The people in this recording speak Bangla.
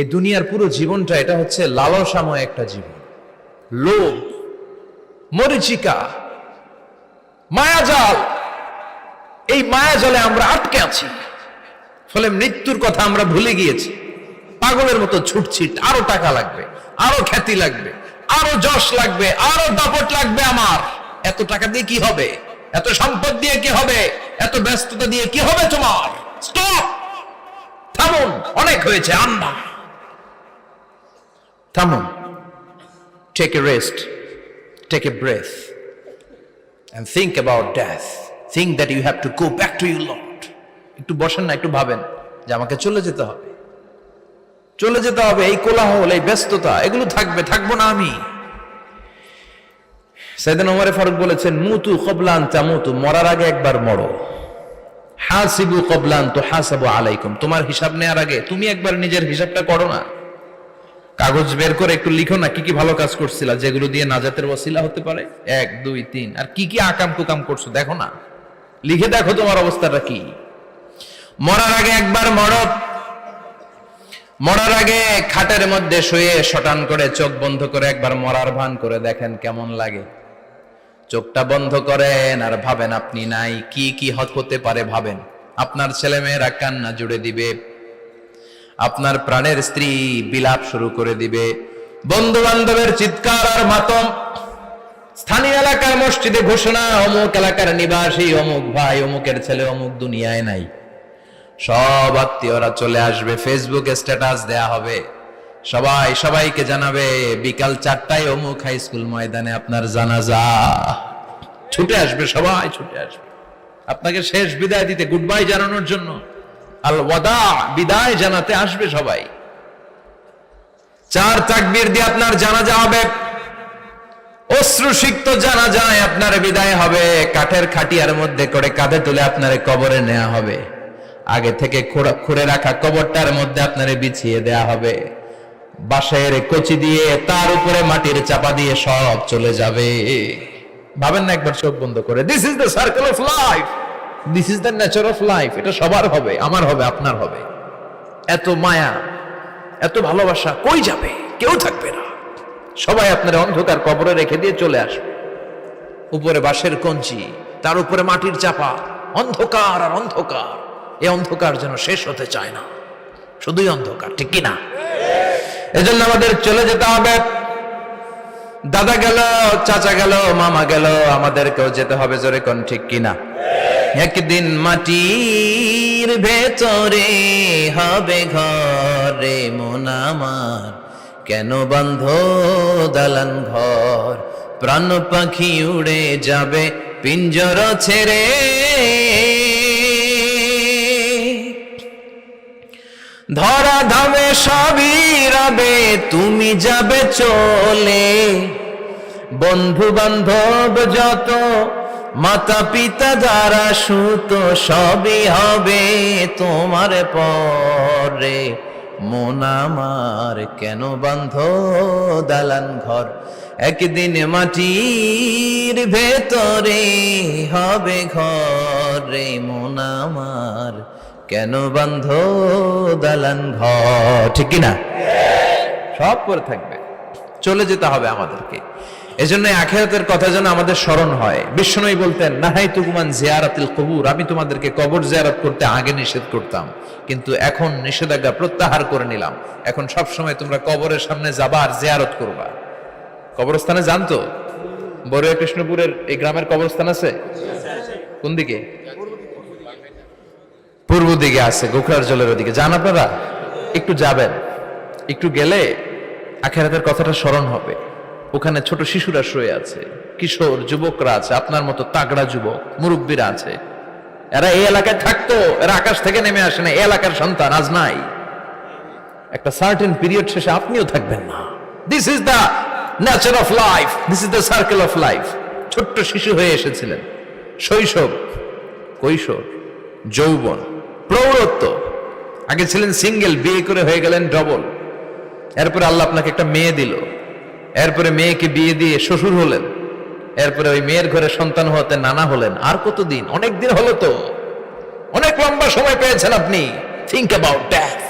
এই দুনিয়ার পুরো জীবনটা এটা হচ্ছে লালসাময় একটা জীবন, লোভ, মরিচিকা, মায়াজাল। এই মায়াজালে আমরা আটকে আছি, ফলে মৃত্যুর কথা আমরা ভুলে গিয়েছি। পাগলের মতো ছুটছি, আরো টাকা লাগবে, আরো খ্যাতি লাগবে, আরো যশ লাগবে, আরো দাপট লাগবে। আমার এত টাকা দিয়ে কি হবে, এত সম্পদ দিয়ে কি হবে, এত ব্যস্ততা দিয়ে কি হবে তোমার? স্টপ, থামুন, অনেক হয়েছে। আন্না, থামুন, take a rest, take a breath and think about death. Think that you have to go back to your Lord. একটু বসেন না, একটু ভাবেন যে আমাকে চলে যেতে হবে, চলে যেতে হবে। এই কোলাহল, এই ব্যস্ততা, এগুলো থাকবে, থাকবো না আমি। সাইয়েদনা ওমর ফারুক বলেছেন, মুতু ক্বাবলা আন তামুতু, মরার আগে একবার মরো। হাসিবু ক্বাবলা আন তুহাসাবু আলাইকুম, তোমার হিসাব নেওয়ার আগে তুমি একবার নিজের হিসাবটা করো না। কাগজ বের করে একটু লিখো না কি কি ভালো কাজ করছিলা, যেগুলো দিয়ে নাজাতের ওসিলা হতে পারে। 1 2 3, আর কি কি আকাম কুকাম করছো দেখো না, লিখে দেখো তোমার অবস্থাটা কি। মরার আগে একবার মরো। মরার আগে খাটের মধ্যে শুয়ে শটান করে চোখ বন্ধ করে একবার মরার ভান করে দেখেন কেমন লাগে। চোখটা বন্ধ করেন আর ভাবেন আপনি নাই, কি কি হতে পারে ভাবেন। আপনার ছেলেমেয়েরা কান্না জুড়ে দিবে, আপনার প্রাণের স্ত্রী বিলাপ শুরু করে দিবে, বন্ধু বান্ধবের চিৎকার আর মাতম, স্থানীয় এলাকার মসজিদে ঘোষণা, অমুক এলাকার নিবাসী অমুক ভাই অমুকের ছেলে অমুক দুনিয়ায় নাই। সব আত্মীয়রা চলে আসবে, ফেসবুকে স্ট্যাটাস দেয়া হবে, সবাই সবাইকে জানাবে বিকাল 4টায় অমুক হাই স্কুল ময়দানে আপনার জানাজা। ছুটে আসবে, সবাই ছুটে আসবে আপনাকে শেষ বিদায় দিতে, গুড বাই জানানোর জন্য, আল ওয়াদা, বিদায় জানাতে আসবে সবাই। 4 তাকবীর দিয়ে আপনার জানাজা হবে, অশ্রুসিক্ত জানাজায় আপনার বিদায় হবে। কাঠের খাটিয়ার মধ্যে করে কাঁধে তুলে আপনার কবরে নেওয়া হবে। আগে থেকে খুঁড়ে রাখা কবরটার মধ্যে আপনার বিছিয়ে দেয়া হবে। বাঁশের কচি দিয়ে তার উপরে মাটির চাপা দিয়ে সব চলে যাবে। ভাবেন না একবার চোখ বন্ধ করে, this is the circle of life, this is the nature of life. এটা সবার হবে, আমার হবে, আপনার হবে। এত মায়া, এত ভালোবাসা কই যাবে? কেউ থাকবে না, সবাই আপনার অন্ধকার কবরে রেখে দিয়ে চলে আসবে। উপরে বাঁশের কঞ্চি, তার উপরে মাটির চাপা, অন্ধকার আর অন্ধকার। এই অন্ধকার যেন শেষ হতে চায় না, শুধুই অন্ধকার, ঠিক কিনা? এজন্য আমাদের চলে যেতে হবে। দাদা গেল, চাচা গেল, মামা গেল, আমাদেরকেও যেতে হবে, জোরে কোন ঠিক কিনা? একদিন মাটির ভেতরে হবে ঘরে মন আমার, কেন বন্ধ দালান ঘর, প্রাণ পাখি উড়ে যাবে পিঞ্জর ছেড়ে। ধরা ধামে সবই রবে, তুমি যাবে চলে। বন্ধু বান্ধব যত, মাতা পিতা যারা সুত, সবই হবে তোমার পরে। মন আমার কেন বান্ধ দালান ঘর, একদিন মাটির ভেতরে হবে ঘরে মন আমার, কেন বান্ধ দালান ঘর, ঠিক কিনা? সব করে থাকবে, চলে যেতে হবে আমাদেরকে। এজন্য আখিরাতের কথা যেন আমাদের স্মরণ হয়। বিশ্বনবী বলতেন, নাহাইতুকুম আন জিয়ারাতিল কুবুর, আমি তোমাদেরকে কবর জিয়ারত করতে আগে নিষেধ করতাম, কিন্তু এখন নিষেধাজ্ঞা প্রত্যাহার করে নিলাম। এখন সব সময় তোমরা কবরের সামনে যাবা আর জিয়ারত করবা। কবরস্থানে জানতো বড়ুয়া কৃষ্ণপুরের এই গ্রামের কবরস্থান আছে কোন দিকে? পূর্ব দিকে আছে, গোখরার জলের ওদিকে। যান আপনারা, একটু যাবেন, একটু গেলে আখিরাতের কথাটা স্মরণ হবে। ওখানে ছোট শিশুরা শুয়ে আছে, কিশোর যুবকরা আছে, আপনার মতো তাগড়া যুবক, মুরব্বীরা আছে। এরা এই এলাকায় থাকতো, এরা আকাশ থেকে নেমে আসে না, এই এলাকার সন্তান আজ নাই। একটা সার্টেন পিরিয়ড শেষে আপনিও থাকবেন না। This is the nature of life, this is the circle of life. ছোট্ট শিশু হয়ে এসেছিলেন, শৈশব, কৈশোর, যৌবন, প্রৌঢ়ত্ব। আগে ছিলেন সিঙ্গেল, বিয়ে করে হয়ে গেলেন ডবল। এরপরে আল্লাহ আপনাকে একটা মেয়ে দিল, এরপরে মেয়েকে বিয়ে দিয়ে শ্বশুর হলেন, এরপরে ওই মেয়ের ঘরে সন্তান হতে নানা হলেন। আর কতদিন? অনেক দিন হলো তো, অনেক লম্বা সময় পেয়েছেন আপনি। Think about that.